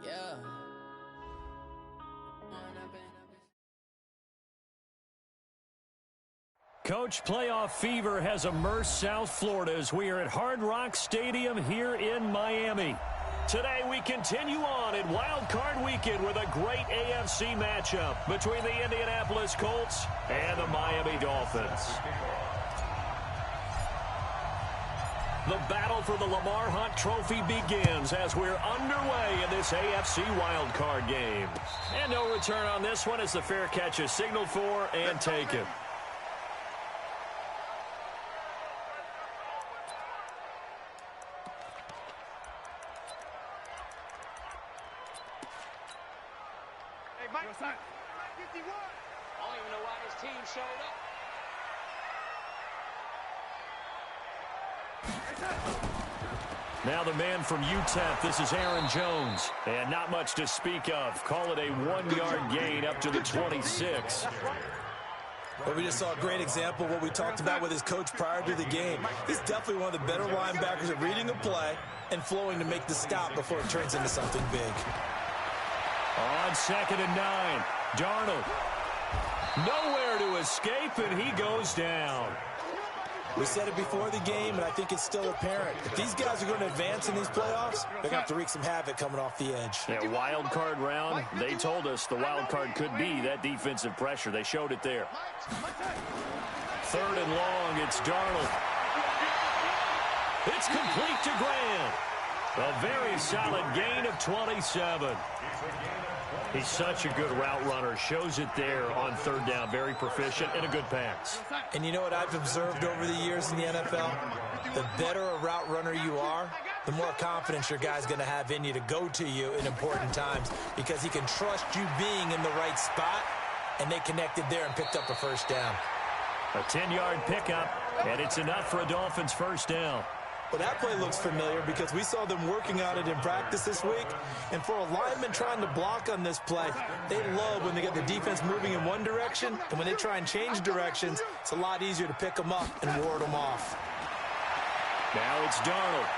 Yeah. Coach, playoff fever has immersed South Florida as we are at Hard Rock Stadium here in Miami. Today we continue on in Wild Card Weekend with a great AFC matchup between the Indianapolis Colts and the Miami Dolphins. The battle for the Lamar Hunt Trophy begins as we're underway in this AFC Wild Card game. And no return on this one as the fair catch is signaled for and taken. Mike, 51. I don't even know why his team showed up. Now the man from UTEP, this is Aaron Jones. And not much to speak of. Call it a 1-yard gain up to the 26. Well, we just saw a great example of what we talked about with his coach prior to the game. He's definitely one of the better linebackers at reading a play and flowing to make the stop before it turns into something big. On 2nd and 9, Darnold. Nowhere to escape, and he goes down. We said it before the game, and I think it's still apparent. If these guys are going to advance in these playoffs, they're going to have to wreak some havoc coming off the edge. Yeah, wild card round. They told us the wild card could be that defensive pressure. They showed it there. 3rd and long, it's Darnold. It's complete to Graham. A very solid gain of 27. He's such a good route runner. Shows it there on 3rd down. Very proficient and a good pass. And you know what I've observed over the years in the NFL? The better a route runner you are, the more confidence your guy's going to have in you to go to you in important times because he can trust you being in the right spot, and they connected there and picked up a 1st down. A 10-yard pickup, and it's enough for a Dolphins 1st down. Well, that play looks familiar because we saw them working on it in practice this week. And for a lineman trying to block on this play, they love when they get the defense moving in one direction. And when they try and change directions, it's a lot easier to pick them up and ward them off. Now it's Darnold.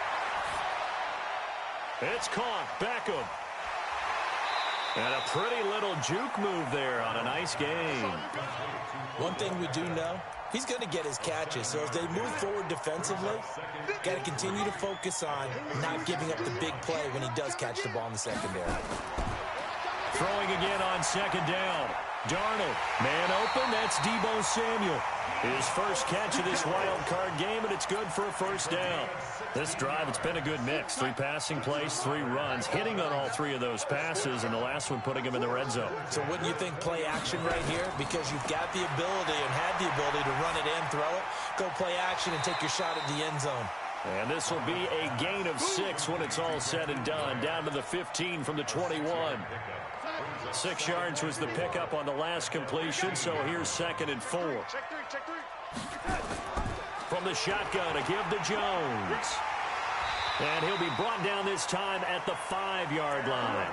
It's caught. Beckham. And a pretty little juke move there on a nice game. One thing we do know, he's going to get his catches. So as they move forward defensively, got to continue to focus on not giving up the big play when he does catch the ball in the secondary. Throwing again on 2nd down. Darnold, man open, that's Deebo Samuel. His first catch of this wild card game, and it's good for a 1st down. This drive, it's been a good mix. 3 passing plays, 3 runs, hitting on all 3 of those passes, and the last one putting him in the red zone. So wouldn't you think play action right here? Because you've got the ability and had the ability to run it in, throw it, go play action, and take your shot at the end zone. And this will be a gain of 6 when it's all said and done, down to the 15 from the 21. 6 yards was the pickup on the last completion, so here's 2nd and 4. From the shotgun, a give to Jones. And he'll be brought down this time at the 5-yard line.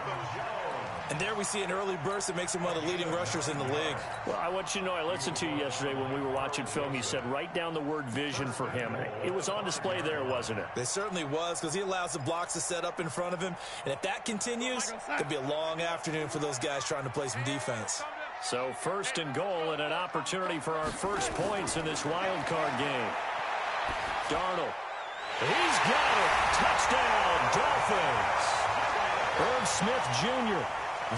And there we see an early burst that makes him one of the leading rushers in the league. Well, I want you to know, I listened to you yesterday when we were watching film. You said write down the word vision for him. It was on display there, wasn't it? It certainly was, because he allows the blocks to set up in front of him. And if that continues, it could be a long afternoon for those guys trying to play some defense. So 1st and goal and an opportunity for our first points in this wild card game. Darnold. He's got it. Touchdown, Dolphins. Irv Smith Jr.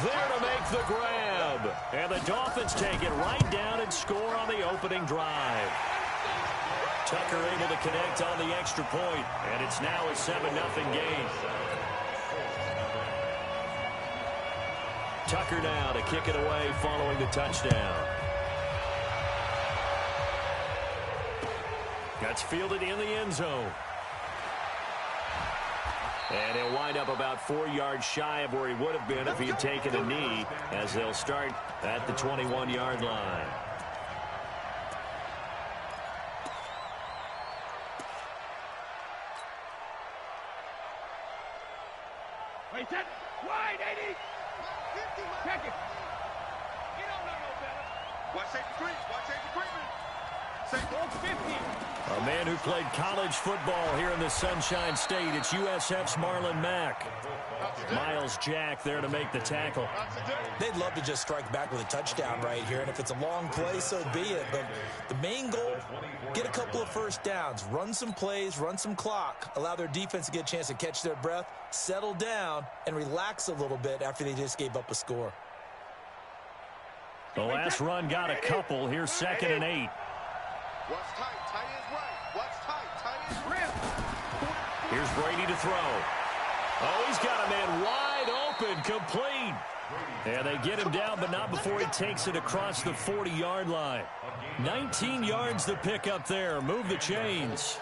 there to make the grab. And the Dolphins take it right down and score on the opening drive. Tucker able to connect on the extra point, and it's now a 7-0 game. Tucker now to kick it away following the touchdown. That's fielded in the end zone. And he'll wind up about 4 yards shy of where he would have been if he had taken a knee, as they'll start at the 21-yard line. Wait, set. Wide, 80. Check it. You don't know no better. Watch safety creep. Watch safety creeping. Safety 50. A man who played college football here in the Sunshine State. It's USF's Marlon Mack. Miles Jack there to make the tackle. They'd love to just strike back with a touchdown right here, and if it's a long play, so be it. But the main goal, get a couple of first downs, run some plays, run some clock, allow their defense to get a chance to catch their breath, settle down, and relax a little bit after they just gave up a score. The last run got a couple. Here's 2nd and 8. Watch tight. Tight is right. Watch tight. Tight is rim. Here's Brady to throw. Oh, he's got a man wide open, complete. And they get him down, but not before he takes it across the 40-yard line. 19 yards to pick up there. Move the chains.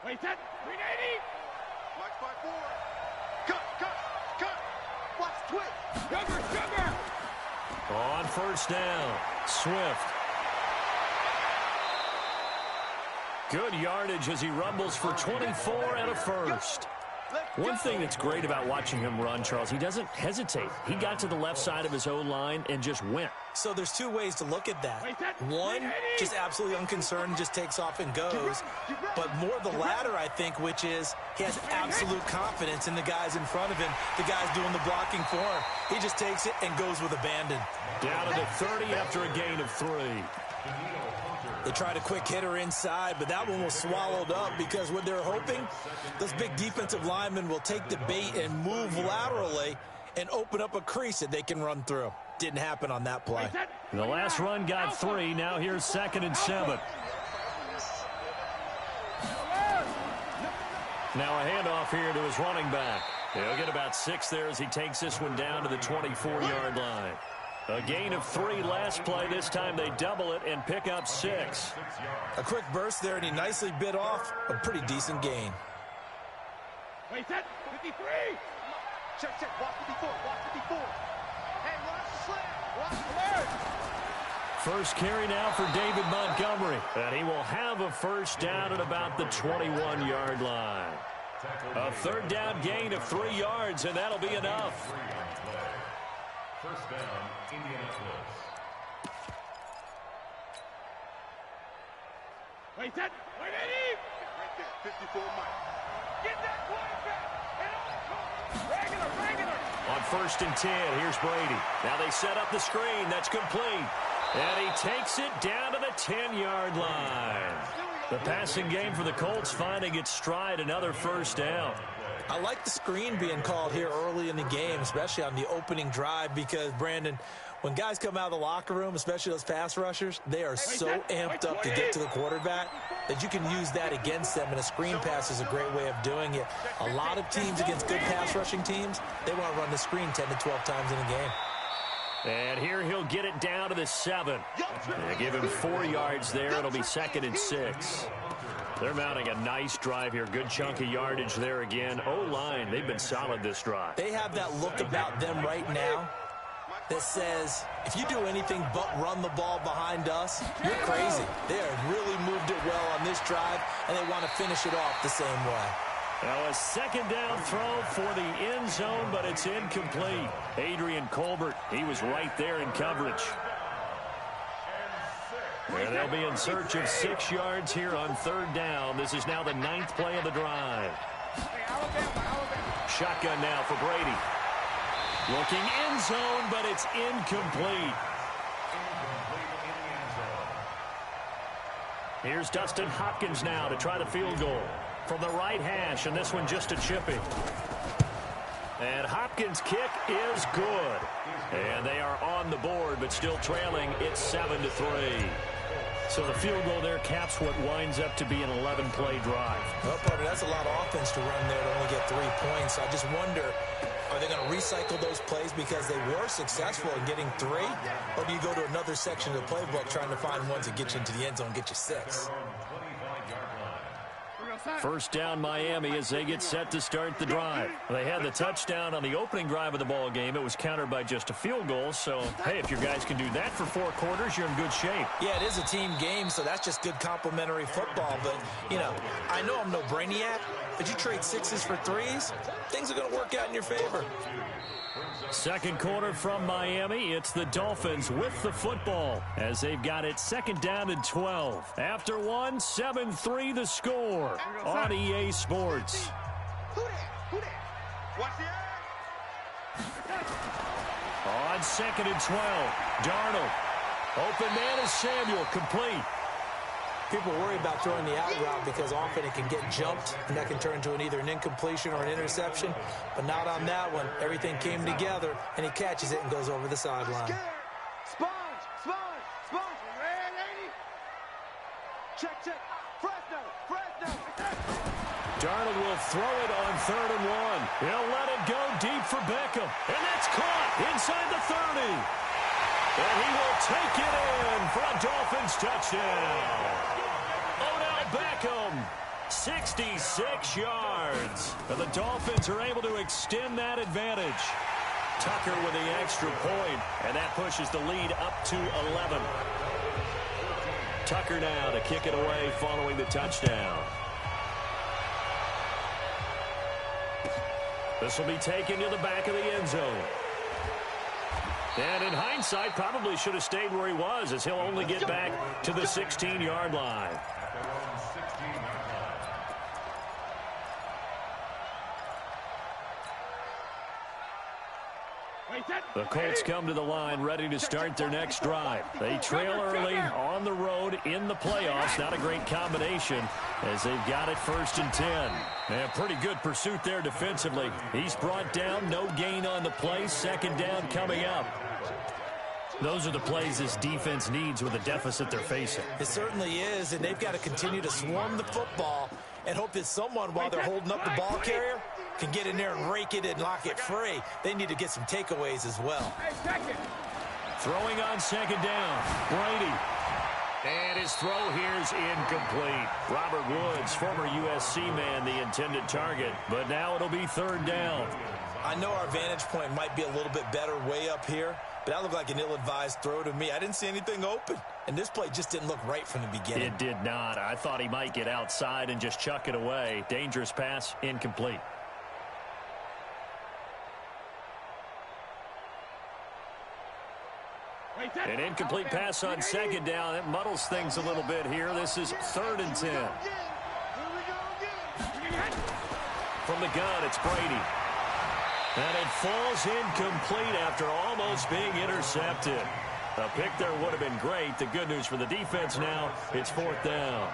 Wait, that 380. Watch 5-4. Cut. Watch twitch. Sugar. On first down, Swift. Good yardage as he rumbles for 24 and a first. One thing that's great about watching him run, Charles, he doesn't hesitate. He got to the left side of his O-line and just went. So there's two ways to look at that. One, just absolutely unconcerned, just takes off and goes. But more the latter, I think, which is he has absolute confidence in the guys in front of him, the guys doing the blocking for him. He just takes it and goes with abandon. Down to the 30 after a gain of 3. They tried a quick hitter inside, but that one was swallowed up because what they're hoping, those big defensive linemen will take the bait and move laterally and open up a crease that they can run through. Didn't happen on that play. The last run got 3. Now here's 2nd and 7. Now a handoff here to his running back. He'll get about 6 there as he takes this one down to the 24-yard line. A gain of 3 last play. This time they double it and pick up 6. A quick burst there, and he nicely bit off a pretty decent gain. Wait, that 53. Check. Watch 54. Watch 54. Hey, watch the slant. Watch the alert. First carry now for David Montgomery. And he will have a first down at about the 21-yard line. A third down gain of 3 yards, and that'll be enough. First down, Indianapolis. Wait, that 180. Right there, 54 Mike. Get that quarterback. Regular. On 1st and 10, here's Brady. Now they set up the screen. That's complete. And he takes it down to the 10-yard line. The passing game for the Colts finding its stride, another first down. I like the screen being called here early in the game, especially on the opening drive, because, Brandon, when guys come out of the locker room, especially those pass rushers, they are so amped up to get to the quarterback that you can use that against them, and a screen pass is a great way of doing it. A lot of teams against good pass rushing teams, they want to run the screen 10 to 12 times in a game. And here he'll get it down to the 7. They give him 4 yards there. It'll be 2nd and 6. They're mounting a nice drive here. Good chunk of yardage there again. O-line, they've been solid this drive. They have that look about them right now that says, if you do anything but run the ball behind us, you're crazy. They have really moved it well on this drive, and they want to finish it off the same way. Now a 2nd down throw for the end zone, but it's incomplete. Adrian Colbert, he was right there in coverage. And they'll be in search of 6 yards here on 3rd down. This is now the 9th play of the drive. Shotgun now for Brady. Looking end zone, but it's incomplete. Here's Dustin Hopkins now to try the field goal from the right hash, and this one just a chipping. And Hopkins' kick is good. And they are on the board, but still trailing. It's 7-3. So the field goal there caps what winds up to be an 11-play drive. Well, partner, that's a lot of offense to run there to only get 3 points. I just wonder, are they going to recycle those plays because they were successful in getting 3? Or do you go to another section of the playbook trying to find ones that get you into the end zone, get you 6? First down Miami as they get set to start the drive. They had the touchdown on the opening drive of the ball game. It was countered by just a field goal. So, hey, if your guys can do that for 4 quarters, you're in good shape. Yeah, it is a team game, so that's just good complimentary football. But, you know, I know I'm no brainiac, but you trade 6s for 3s, things are going to work out in your favor. Second quarter from Miami. It's the Dolphins with the football as they've got it second down and 12. After one, 7-3 the score on EA Sports. On second and 12, Darnold. Open man is Samuel, complete. People worry about throwing the out route because often it can get jumped, and that can turn into either an incompletion or an interception. But not on that one. Everything came together, and he catches it and goes over the sideline. Sponge! Red 80! Check. Fresno! Darnold will throw it on 3rd and 1. He'll let it go deep for Beckham. And that's caught inside the 30. And he will take it in for a Dolphins touchdown. Beckham, 66 yards. And the Dolphins are able to extend that advantage. Tucker with the extra point, and that pushes the lead up to 11. Tucker now to kick it away following the touchdown. This will be taken to the back of the end zone. And in hindsight, probably should have stayed where he was, as he'll only get back to the 16-yard line. The Colts come to the line ready to start their next drive. They trail early on the road in the playoffs. Not a great combination as they've got it 1st and 10. And pretty good pursuit there defensively. He's brought down, no gain on the play. 2nd down coming up. Those are the plays this defense needs with the deficit they're facing. It certainly is, and they've got to continue to swarm the football and hope that someone, while they're holding up the ball carrier, can get in there and rake it and lock it free. They need to get some takeaways as well. Throwing on 2nd down, Brady. And his throw here's incomplete. Robert Woods, former USC man, the intended target, but now it'll be 3rd down. I know our vantage point might be a little bit better way up here, but that looked like an ill-advised throw to me. I didn't see anything open, and this play just didn't look right from the beginning. It did not. I thought he might get outside and just chuck it away. Dangerous pass, incomplete. An incomplete pass on 2nd down. It muddles things a little bit here. This is 3rd and 10. From the gun, it's Brady. And it falls incomplete after almost being intercepted. A pick there would have been great. The good news for the defense now, it's 4th down.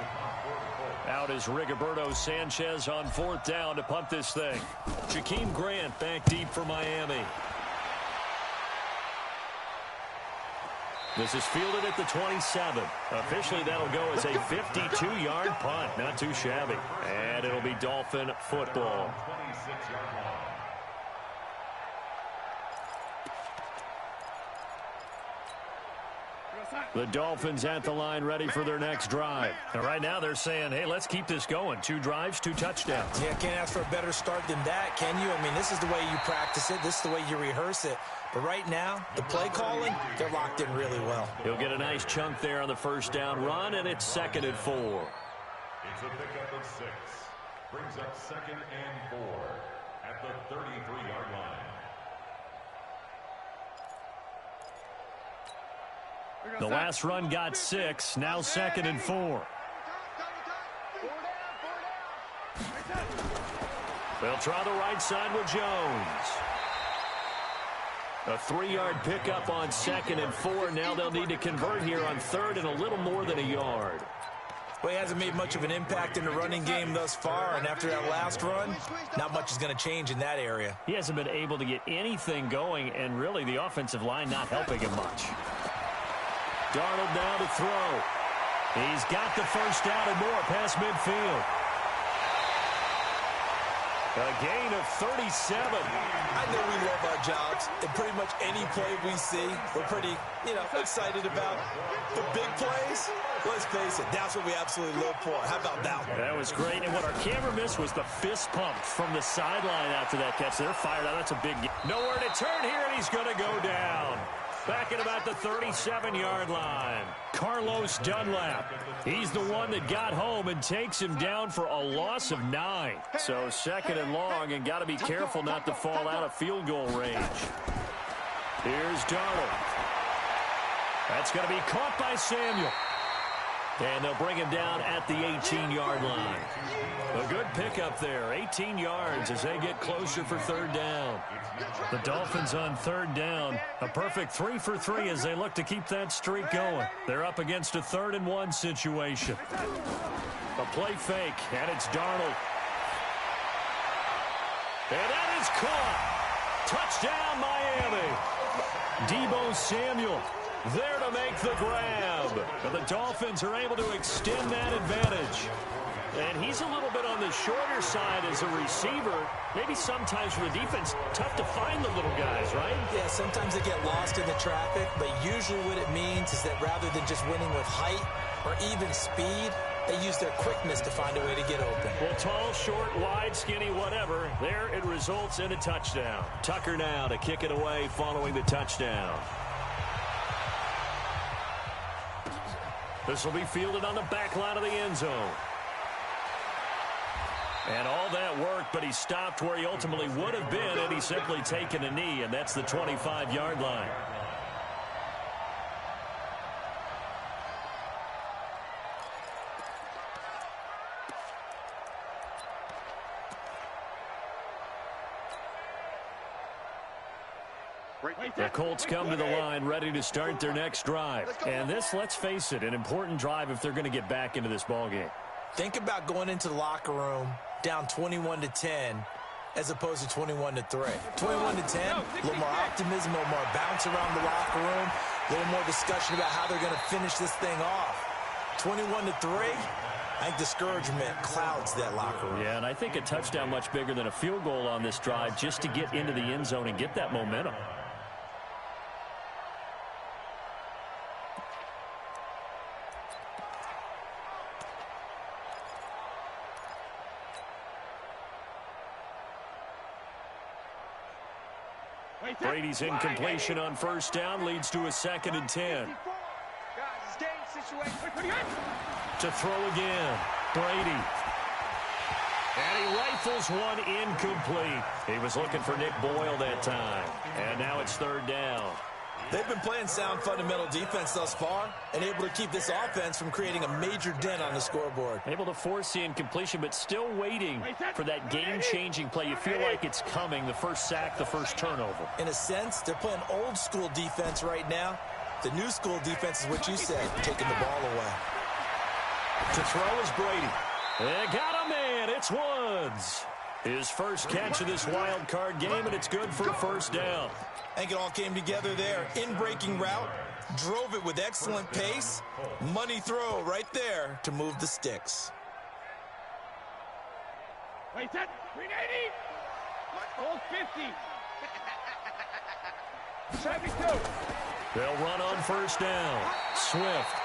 Out is Rigoberto Sanchez on 4th down to punt this thing. Jakeem Grant back deep for Miami. This is fielded at the 27. Officially, that'll go as a 52-yard punt. Not too shabby. And it'll be Dolphin football. The Dolphins at the line ready for their next drive. And right now they're saying, hey, let's keep this going. 2 drives, 2 touchdowns. Yeah, can't ask for a better start than that, can you? I mean, this is the way you practice it. This is the way you rehearse it. But right now, the play calling, they're locked in really well. He'll get a nice chunk there on the 1st down run, and it's 2nd and 4. It's a pickup of 6. Brings up 2nd and 4 at the 33-yard line. The last run got 6. Now 2nd and 4. They'll try the right side with Jones. A 3-yard pickup on 2nd and 4. Now they'll need to convert here on 3rd and a little more than a yard. Well, he hasn't made much of an impact in the running game thus far, and after that last run, not much is going to change in that area. He hasn't been able to get anything going, and really the offensive line not helping him much. Darnold now to throw. He's got the 1st down and more past midfield. A gain of 37. I know we love our jobs, and pretty much any play we see, we're pretty, excited about. The big plays, Let's face it, that's what we absolutely live for. How about that one? That was great. And what our camera missed was the fist pump from the sideline after that catch. They're fired out. That's a big game. Nowhere to turn here, and he's going to go down. Back at about the 37-yard line. Carlos Dunlap. He's the one that got home and takes him down for a loss of 9. So second and long, and got to be careful not to fall out of field goal range. Here's Darnold. That's going to be caught by Samuel. And they'll bring him down at the 18-yard line. A good pickup there, 18 yards as they get closer for third down. The Dolphins on third down. A perfect 3 for 3 as they look to keep that streak going. They're up against a 3rd and 1 situation. A play fake, and it's Darnold. And that is caught. Touchdown, Miami. Deebo Samuel there to make the grab. But the Dolphins are able to extend that advantage. And he's a little bit on the shorter side as a receiver. Maybe sometimes for the defense, tough to find the little guys, right? Yeah, sometimes they get lost in the traffic, but usually what it means is that rather than just winning with height or even speed, they use their quickness to find a way to get open. Well, tall, short, wide, skinny, whatever. There it results in a touchdown. Tucker now to kick it away following the touchdown. This will be fielded on the back line of the end zone. And all that worked, but he stopped where he ultimately would have been, and he's simply taken a knee, and that's the 25-yard line. The Colts come to the line ready to start their next drive. And this, let's face it, an important drive if they're going to get back into this ballgame. Think about going into the locker room down 21-10 as opposed to 21-3. 21-10, a little more optimism, a little more bounce around the locker room, a little more discussion about how they're going to finish this thing off. 21-3, I think discouragement clouds that locker room. Yeah, and I think a touchdown much bigger than a field goal on this drive just to get into the end zone and get that momentum. Brady's incompletion on first down leads to a 2nd and 10. To throw again, Brady. And he rifles one incomplete. He was looking for Nick Boyle that time. And now it's 3rd down. They've been playing sound fundamental defense thus far and able to keep this offense from creating a major dent on the scoreboard. Able to force the incompletion, but still waiting for that game-changing play. You feel like it's coming, the first sack, the first turnover. In a sense, they're playing old-school defense right now. The new school defense is what you said, taking the ball away. To throw is Brady. They got a man. It's Woods. His first catch of this wild card game, and it's good for a first down. I think it all came together there. In-breaking route, drove it with excellent pace. Money throw right there to move the sticks. Wait, that 380. Hold 50. 72. They'll run on first down. Swift.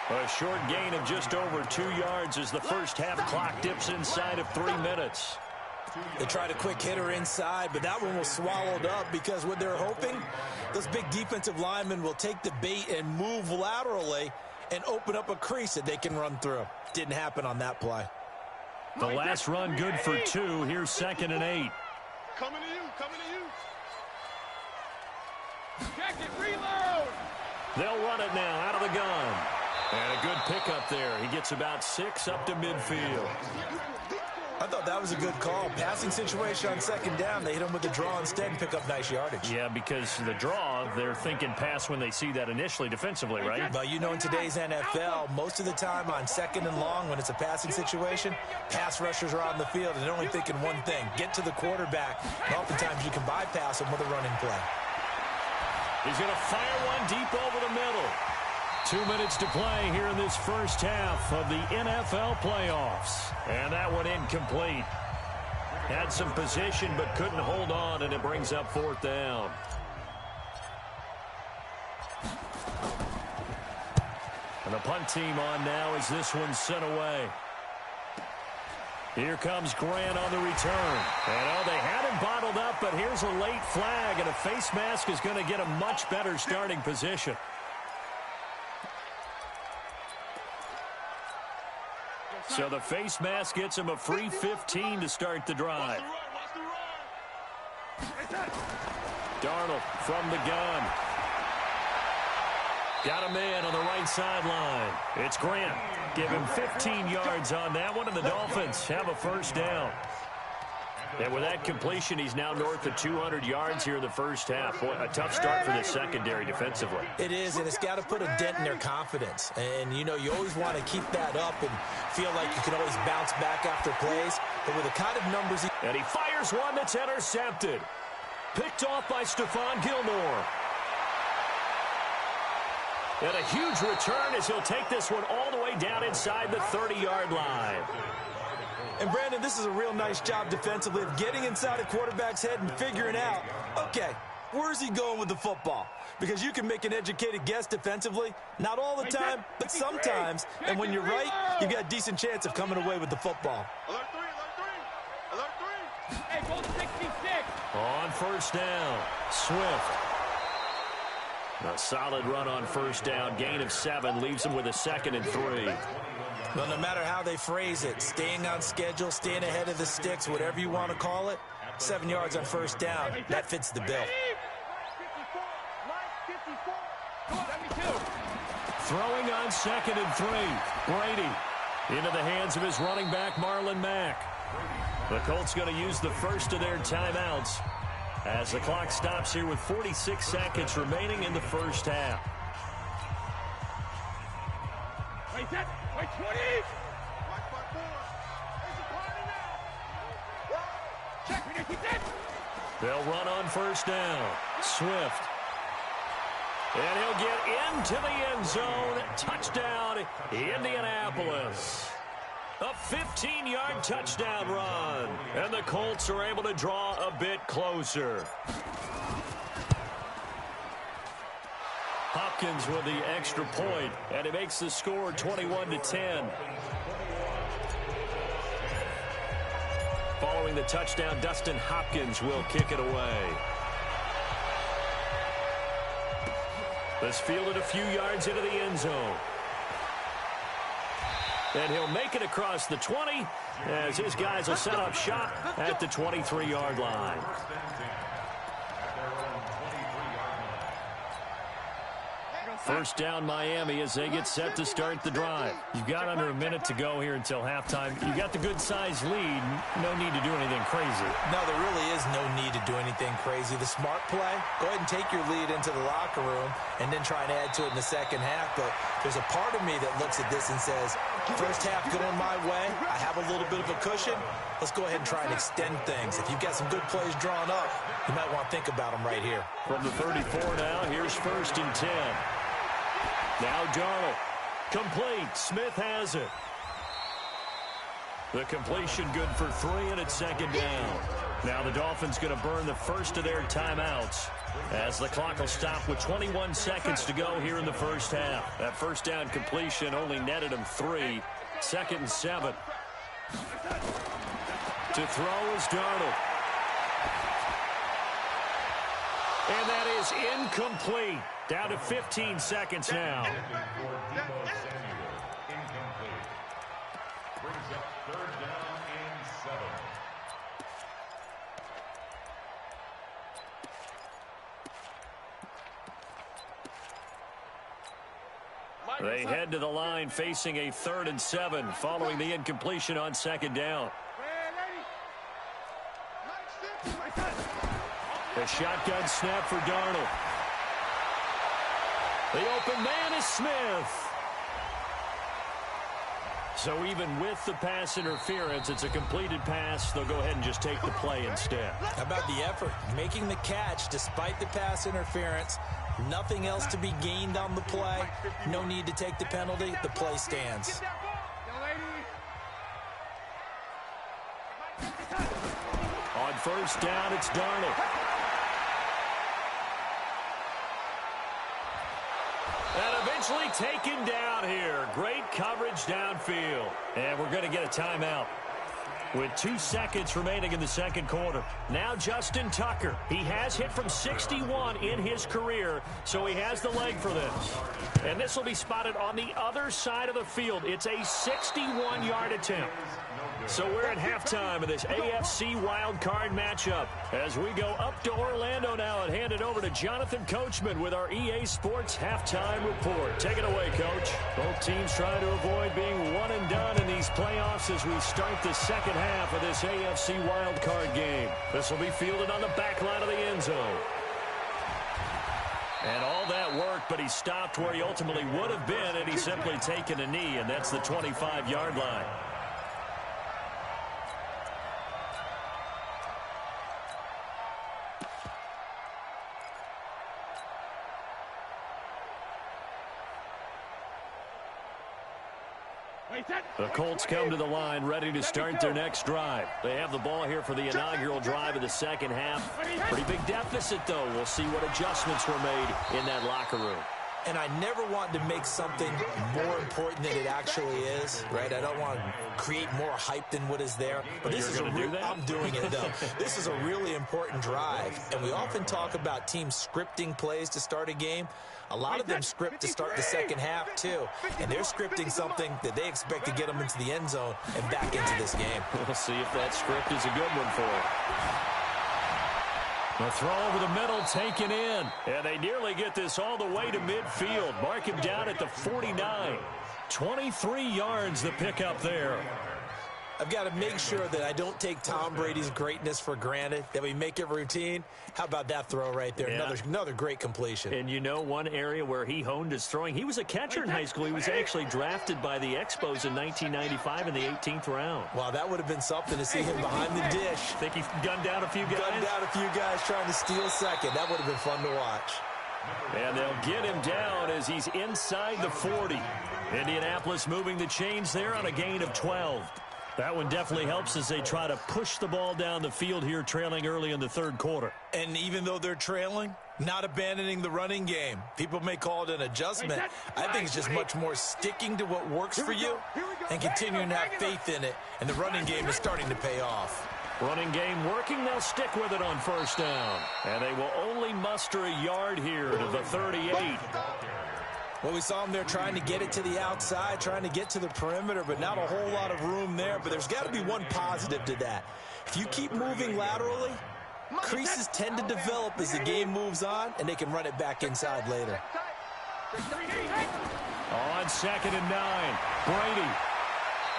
A short gain of just over 2 yards as the first half clock dips inside of 3 minutes. They tried a quick hitter inside, but that one was swallowed up because what they're hoping, those big defensive linemen will take the bait and move laterally and open up a crease that they can run through. Didn't happen on that play. The last run good for 2. Here's 2nd and 8. Coming to you, coming to you. Jacket, reload. They'll run it now out of the gun. And a good pickup there. He gets about 6 up to midfield. I thought that was a good call. Passing situation on 2nd down. They hit him with the draw instead and pick up nice yardage. Yeah, because the draw, they're thinking pass when they see that initially defensively, right? But you know, in today's NFL, most of the time on 2nd and long, when it's a passing situation, pass rushers are on the field and they're only thinking one thing, get to the quarterback. And oftentimes you can bypass them with a running play. He's going to fire one deep over the middle. 2 minutes to play here in this first half of the NFL playoffs. And that one incomplete. Had some position but couldn't hold on, and it brings up 4th down. And the punt team on now as this one's sent away. Here comes Grant on the return. And they had him bottled up, but here's a late flag, and a face mask is going to get a much better starting position. So the face mask gets him a free 15 to start the drive. Darnold from the gun. Got a man on the right sideline. It's Grant. Give him 15 yards on that one, and the Dolphins have a first down. And with that completion, he's now north of 200 yards here in the first half. Boy, a tough start for the secondary defensively. It is, and it's got to put a dent in their confidence. And, you know, you always want to keep that up and feel like you can always bounce back after plays. But with the kind of numbers and he fires one that's intercepted. Picked off by Stephon Gilmore. And a huge return as he'll take this one all the way down inside the 30-yard line. And, Brandon, this is a real nice job defensively of getting inside a quarterback's head and figuring out, okay, where's he going with the football? Because you can make an educated guess defensively. Not all the time, but sometimes. And when you're right, you've got a decent chance of coming away with the football. Alert three. Alert three. Hey, goal 66. On first down, Swift. A solid run on first down. Gain of 7 leaves him with a 2nd and 3. Well, no matter how they phrase it, staying on schedule, staying ahead of the sticks, whatever you want to call it, 7 yards on first down, that fits the bill. Throwing on 2nd and 3. Brady into the hands of his running back, Marlon Mack. The Colts going to use the first of their timeouts as the clock stops here with 46 seconds remaining in the first half. Wait, 20. They'll run on first down. Swift. And he'll get into the end zone. Touchdown, Indianapolis. A 15-yard touchdown run. And the Colts are able to draw a bit closer. Hopkins with the extra point, and it makes the score 21-10. Following the touchdown, Dustin Hopkins will kick it away. This fielded a few yards into the end zone. And he'll make it across the 20 as his guys will set up shop at the 23-yard line. First down Miami as they get set to start the drive. You've got under a minute to go here until halftime. You've got the good-sized lead. No need to do anything crazy. No, there really is no need to do anything crazy. The smart play, go ahead and take your lead into the locker room and then try and add to it in the second half. But there's a part of me that looks at this and says, first half going my way. I have a little bit of a cushion. Let's go ahead and try and extend things. If you've got some good plays drawn up, you might want to think about them right here. From the 34 now, here's 1st and 10. Now Darnold. Complete. Smith has it. The completion good for 3, and it's 2nd down. Now the Dolphins going to burn the first of their timeouts as the clock will stop with 21 seconds to go here in the first half. That first down completion only netted him 3. 2nd and 7. To throw is Darnold. And that is incomplete. Down to 15 seconds now. Brings up 3rd down and 7. They head to the line facing a 3rd and 7 following the incompletion on 2nd down. The shotgun snap for Darnold. The open man is Smith. So even with the pass interference, it's a completed pass. They'll go ahead and just take the play instead. How about the effort? Making the catch despite the pass interference. Nothing else to be gained on the play. No need to take the penalty. The play stands. On first down, it's Darnold. And eventually taken down here. Great coverage downfield. And we're going to get a timeout with 2 seconds remaining in the second quarter. Now Justin Tucker. He has hit from 61 in his career, so he has the leg for this. And this will be spotted on the other side of the field. It's a 61-yard attempt. So we're at halftime of this AFC wildcard matchup as we go up to Orlando now and hand it over to Jonathan Coachman with our EA Sports halftime report. Take it away, Coach. Both teams trying to avoid being one and done in these playoffs as we start the second half of this AFC wildcard game. This will be fielded on the back line of the end zone. And all that work, but he stopped where he ultimately would have been, and he's simply taken a knee, and that's the 25-yard line. The Colts come to the line ready to start their next drive. They have the ball here for the inaugural drive of the second half. Pretty big deficit, though. We'll see what adjustments were made in that locker room. And I never want to make something more important than it actually is, right? I don't want to create more hype than what is there. But this is I'm doing it, though. This is a really important drive. And we often talk about teams scripting plays to start a game. A lot of them script to start the second half, too. And they're scripting something that they expect to get them into the end zone and back into this game. We'll see if that script is a good one for them. The throw over the middle taken in. And they nearly get this all the way to midfield. Mark him down at the 49. 23 yards the pickup there. I've got to make sure that I don't take Tom Brady's greatness for granted, that we make it routine. How about that throw right there? Yeah. Another great completion. And you know one area where he honed his throwing, he was a catcher in high school. He was actually drafted by the Expos in 1995 in the 18th round. Wow, that would have been something to see him behind the dish. Think he gunned down a few guys? Gunned down a few guys trying to steal second. That would have been fun to watch. And they'll get him down as he's inside the 40. Indianapolis moving the chains there on a gain of 12. That one definitely helps as they try to push the ball down the field here, trailing early in the third quarter. And even though they're trailing, not abandoning the running game. People may call it an adjustment. I think it's just much more sticking to what works for you and continuing to have faith in it. And the running game is starting to pay off. Running game working, they'll stick with it on first down. And they will only muster a yard here to the 38. Well, we saw them there trying to get it to the outside, trying to get to the perimeter, but not a whole lot of room there. But there's got to be one positive to that. If you keep moving laterally, creases tend to develop as the game moves on, and they can run it back inside later. On 2nd and 9, Brady.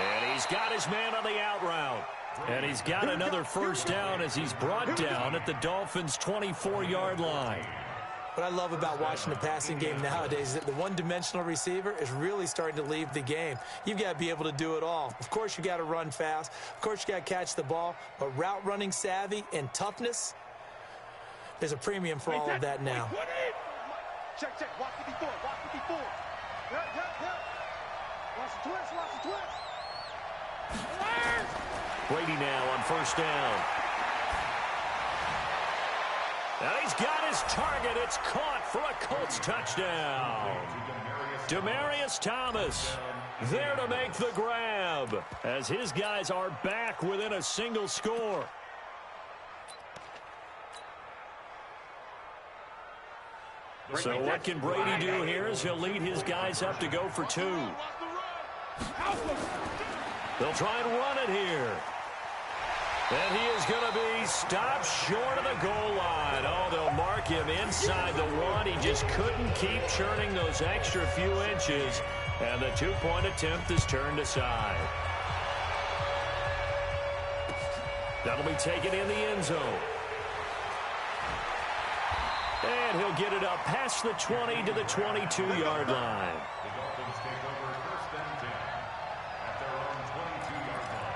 And he's got his man on the out route. And he's got another first down as he's brought down at the Dolphins' 24-yard line. What I love about watching the passing game nowadays is that the one-dimensional receiver is really starting to leave the game. You've got to be able to do it all. Of course, you got to run fast. Of course, you got to catch the ball. But route running savvy and toughness, there's a premium for all of that now. Check. Watch the before. Watch the twist. Brady now on first down. Now he's got his target. It's caught for a Colts touchdown. Demaryius Thomas there to make the grab as his guys are back within a single score. So what can Brady do here as he'll lead his guys up to go for 2. They'll try and run it here. And he is going to be stopped short of the goal line. Oh, they'll mark him inside the 1. He just couldn't keep churning those extra few inches. And the 2-point attempt is turned aside. That'll be taken in the end zone. And he'll get it up past the 20 to the 22-yard line. The Dolphins take over 1st and 10 at their own 22-yard line.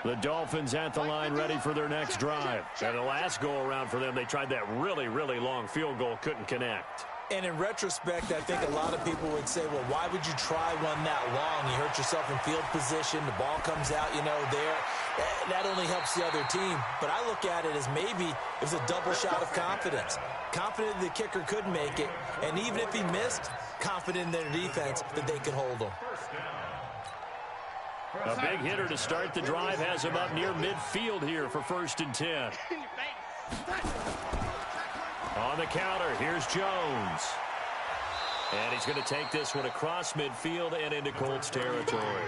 The Dolphins at the line ready for their next drive. And the last go-around for them, they tried that really long field goal, couldn't connect. And in retrospect, I think a lot of people would say, well, why would you try one that long? You hurt yourself in field position. The ball comes out, there. That only helps the other team. But I look at it as maybe it was a double shot of confidence. Confident the kicker could make it. And even if he missed, confident in their defense that they could hold him. A big hitter to start the drive has him up near midfield here for 1st and 10. On the counter, here's Jones. And he's going to take this one across midfield and into Colts territory.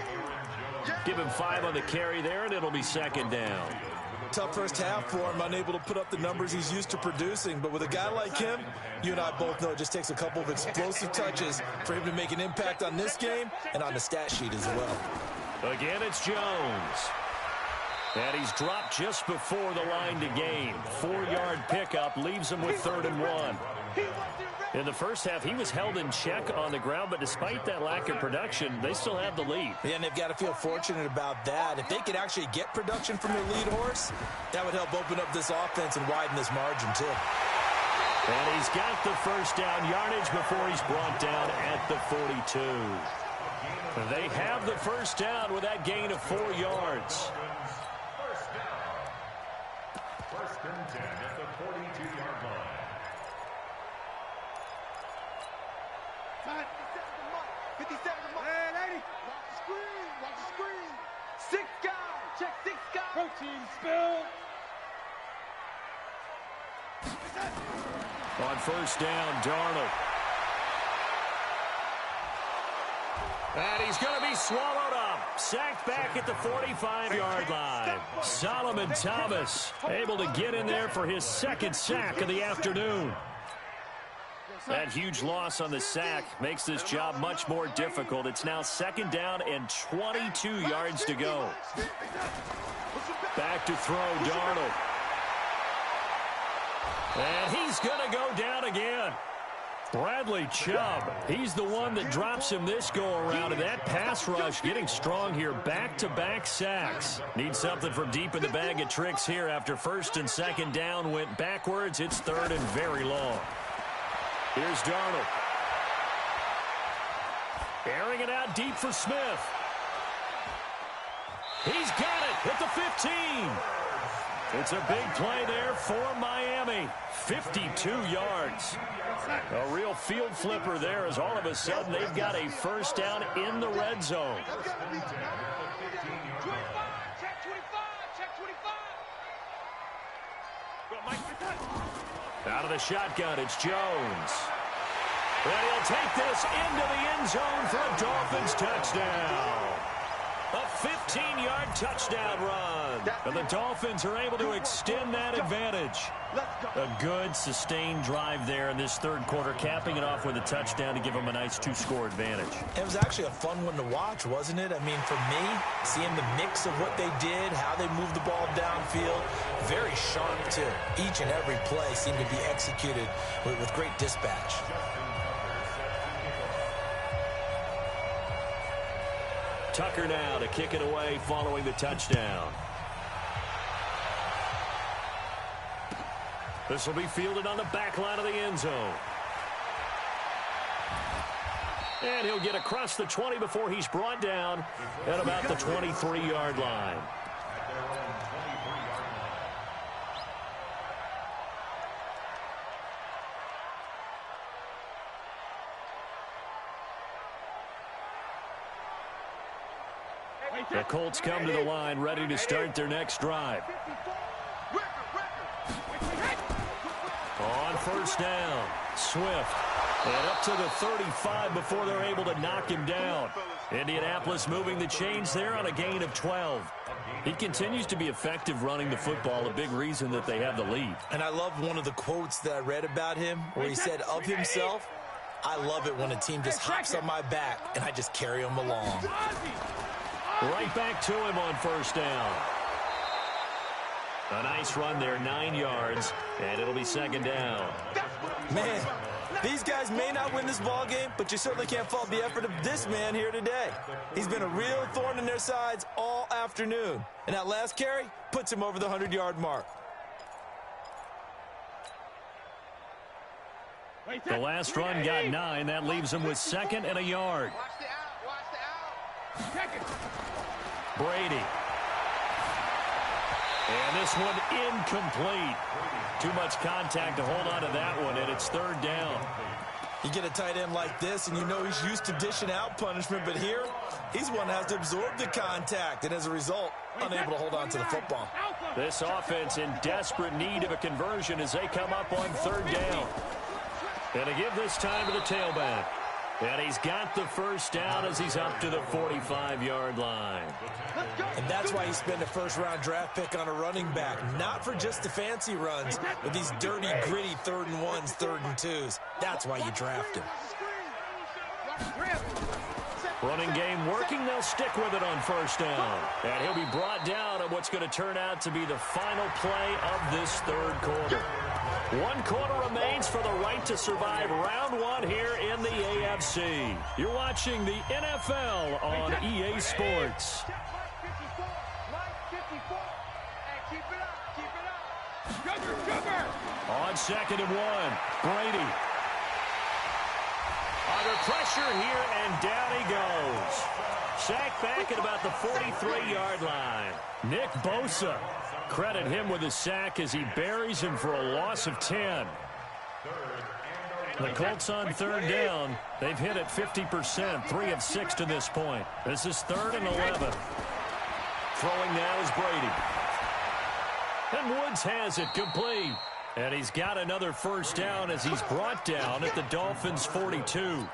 Give him 5 on the carry there, and it'll be 2nd down. Tough first half for him, unable to put up the numbers he's used to producing. But with a guy like him, you and I both know it just takes a couple of explosive touches for him to make an impact on this game and on the stat sheet as well. Again, it's Jones. And he's dropped just before the line to gain. 4-yard pickup leaves him with 3rd and 1. In the first half, he was held in check on the ground, but despite that lack of production, they still have the lead. Yeah, and they've got to feel fortunate about that. If they could actually get production from their lead horse, that would help open up this offense and widen this margin, too. And he's got the first down yardage before he's brought down at the 42. They have the first down with that gain of 4 yards. First and 10 at the 42-yard line. 57 to mark. Hey, 80. Watch the screen. Watch the screen. 6 guys. Check 6 guys. Protein spill. On first down, Darnold. And he's going to be swallowed up. Sacked back at the 45-yard line. Solomon Thomas able to get in there for his 2nd sack of the afternoon. That huge loss on the sack makes this job much more difficult. It's now 2nd down and 22 yards to go. Back to throw, Darnold. And he's going to go down again. Bradley Chubb, he's the one that drops him this go-around, and that pass rush getting strong here. Back-to-back sacks. Need something from deep in the bag of tricks here after 1st and 2nd down went backwards. It's 3rd and very long. Here's Darnold. Airing it out deep for Smith. He's got it at the 15. It's a big play there for Miami. 52 yards. A real field flipper there as all of a sudden they've got a first down in the red zone. Out of the shotgun, it's Jones. And he'll take this into the end zone for a Dolphins touchdown. A 15-yard touchdown run. And the Dolphins are able to extend that advantage. A good, sustained drive there in this 3rd quarter, capping it off with a touchdown to give them a nice 2-score advantage. It was actually a fun one to watch, wasn't it? I mean, for me, seeing the mix of what they did, how they moved the ball downfield, very sharp, too. Each and every play seemed to be executed with great dispatch. Tucker now to kick it away following the touchdown. This will be fielded on the back line of the end zone. And he'll get across the 20 before he's brought down at about the 23-yard line. The Colts come to the line, ready to start their next drive. On first down, Swift. And up to the 35 before they're able to knock him down. Indianapolis moving the chains there on a gain of 12. He continues to be effective running the football, a big reason that they have the lead. And I love one of the quotes that I read about him where he said of himself, I love it when a team just hops on my back and I just carry them along. Right back to him on first down. A nice run there, 9 yards, and it'll be 2nd down. Man, these guys may not win this ball game, but you certainly can't fault the effort of this man here today. He's been a real thorn in their sides all afternoon, and that last carry puts him over the 100-yard mark. The last run got 9. That leaves him with 2nd and a yard. Watch the out. Watch the out. Check it. Brady. And this one incomplete. Too much contact to hold on to that one, and it's 3rd down. You get a tight end like this, and you know he's used to dishing out punishment, but here, he's one that has to absorb the contact, and as a result, unable to hold on to the football. This offense in desperate need of a conversion as they come up on 3rd down. And to give this time to the tailback. And he's got the 1st down as he's up to the 45-yard line. And that's why you spend a first-round draft pick on a running back, not for just the fancy runs, but these dirty, gritty 3rd and 1s, 3rd and 2s. That's why you draft him. Running game working. They'll stick with it on 1st down. And he'll be brought down at what's going to turn out to be the final play of this 3rd quarter. 1 quarter remains for the right to survive round 1 here in the AFC. You're watching the NFL on EA Sports. On 2nd and 1, Brady. Under pressure here, and down he goes. Sacked back at about the 43-yard line. Nick Bosa. Credit him with his sack as he buries him for a loss of 10. The Colts on 3rd down. They've hit it 50%, 3 of 6 to this point. This is 3rd and 11. Throwing now is Brady. And Woods has it complete. And he's got another 1st down as he's brought down at the Dolphins' 42.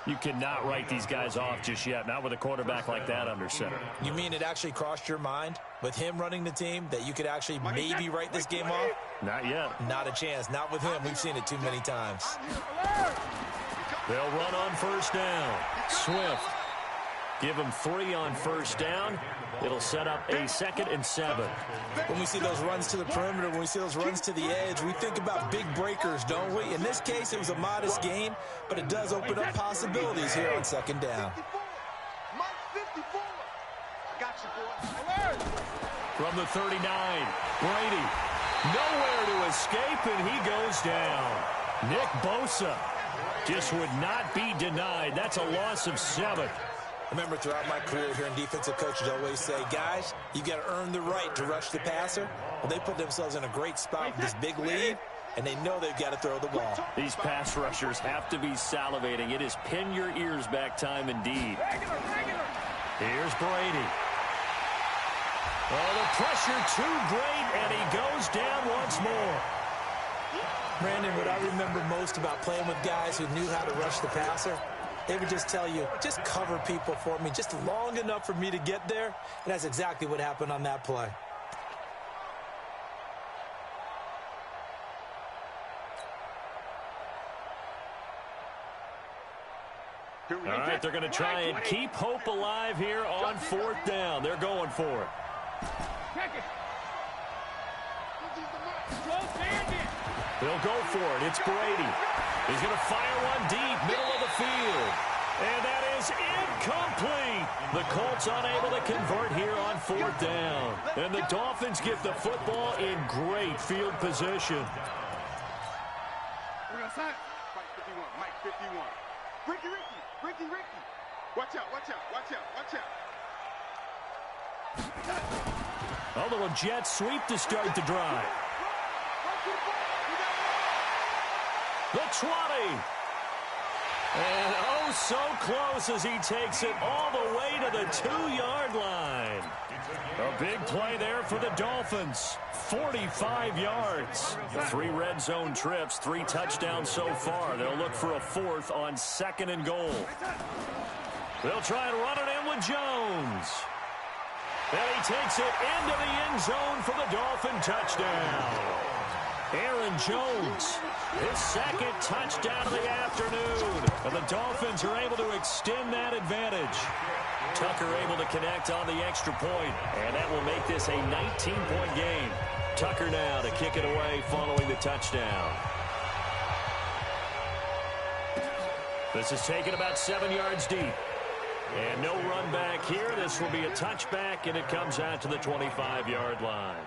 You cannot write these guys off just yet, not with a quarterback like that under center. You mean it actually crossed your mind with him running the team that you could actually maybe write this game off? Not yet. Not a chance. Not with him. We've seen it too many times. They'll run on 1st down. Swift. Give him 3 on 1st down. It'll set up a 2nd and 7. When we see those runs to the perimeter, when we see those runs to the edge, we think about big breakers, don't we? In this case, it was a modest gain, but it does open up possibilities here on 2nd down. From the 39, Brady. Nowhere to escape, and he goes down. Nick Bosa just would not be denied. That's a loss of 7. I remember throughout my career here in defensive coaches always say, guys, you got to earn the right to rush the passer. Well, they put themselves in a great spot with this big lead, and they know they've got to throw the ball. These pass rushers have to be salivating. It is pin your ears back time indeed. Here's Brady. Oh, the pressure too great, and he goes down once more. Brandon, what I remember most about playing with guys who knew how to rush the passer, they would just tell you, just cover people for me just long enough for me to get there. And that's exactly what happened on that play. All right, they're going to try and keep hope alive here on 4th down. They're going for it. They'll go for it. It's Brady. He's going to fire one deep, middle of the field. And that is incomplete. The Colts unable to convert here on 4th down. And the Dolphins get the football in great field position. Mike 51, Mike 51. Ricky. Watch out. A little jet sweep to start the drive. The 20. And oh, so close as he takes it all the way to the 2-yard line. A big play there for the Dolphins. 45 yards. 3 red zone trips, 3 touchdowns so far. They'll look for a 4th on 2nd and goal. They'll try and run it in with Jones. And he takes it into the end zone for the Dolphin touchdown. Aaron Jones, his 2nd touchdown of the afternoon. And the Dolphins are able to extend that advantage. Tucker able to connect on the extra point, and that will make this a 19-point game. Tucker now to kick it away following the touchdown. This is taken about 7 yards deep. And no run back here. This will be a touchback, and it comes out to the 25-yard line.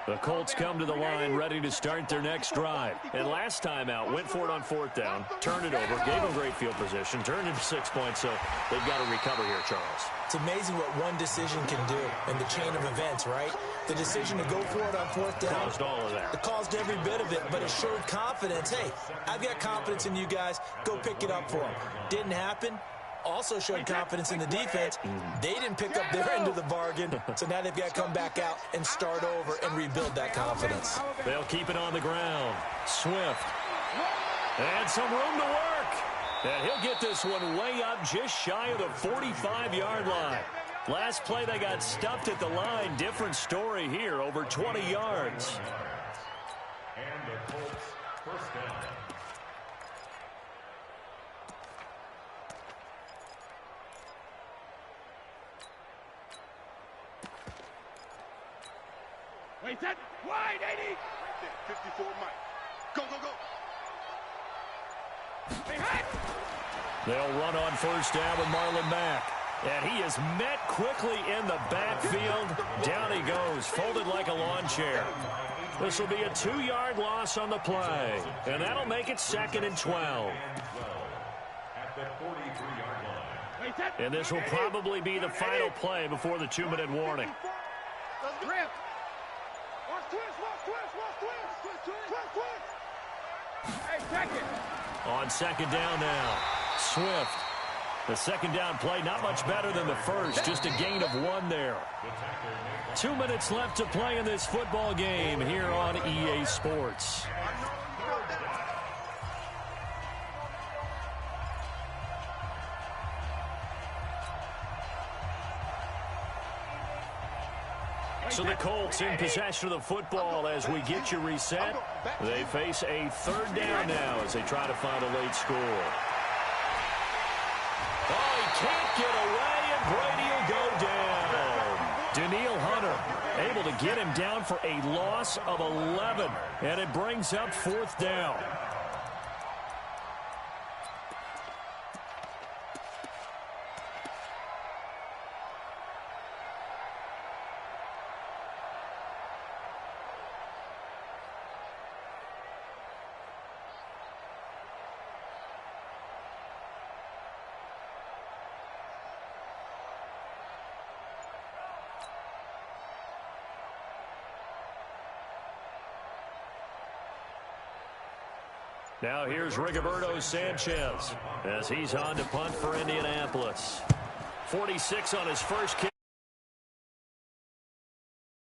The Colts come to the line ready to start their next drive. And last time out, went for it on 4th down, turned it over, gave them great field position, turned into 6 points, so they've got to recover here, Charles. It's amazing what one decision can do in the chain of events, right? The decision to go for it on 4th down. Caused all of that. It caused every bit of it, but it showed confidence. Hey, I've got confidence in you guys. Go pick it up for them. Didn't happen. Also showed confidence in the defense. They didn't pick up their end of the bargain, so now they've got to come back out and start over and rebuild that confidence. They'll keep it on the ground. Swift. And some room to work. And he'll get this one way up just shy of the 45-yard line. Last play, they got stuffed at the line. Different story here, over 20 yards. And the Colts first down. Wait, that wide, 80. Right there, 54 Mike. Go, go, go. Hey, They'll run on 1st down with Marlon Mack. And he is met quickly in the backfield. Down he goes, folded like a lawn chair. This will be a 2-yard loss on the play. And that'll make it 2nd and 12. At the 43-yard line. And this will probably be the final play before the 2-minute warning. Grip. Watch twist. Hey, check it. On 2nd down now, Swift. The 2nd down play, not much better than the first, just a gain of 1 there. 2 minutes left to play in this football game here on EA Sports. So the Colts in possession of the football as we get you reset. They face a 3rd down now as they try to find a late score. Oh, he can't get away, and Brady will go down. Daniil Hunter able to get him down for a loss of 11, and it brings up 4th down. Now here's Rigoberto Sanchez as he's on to punt for Indianapolis. 46 on his first kick.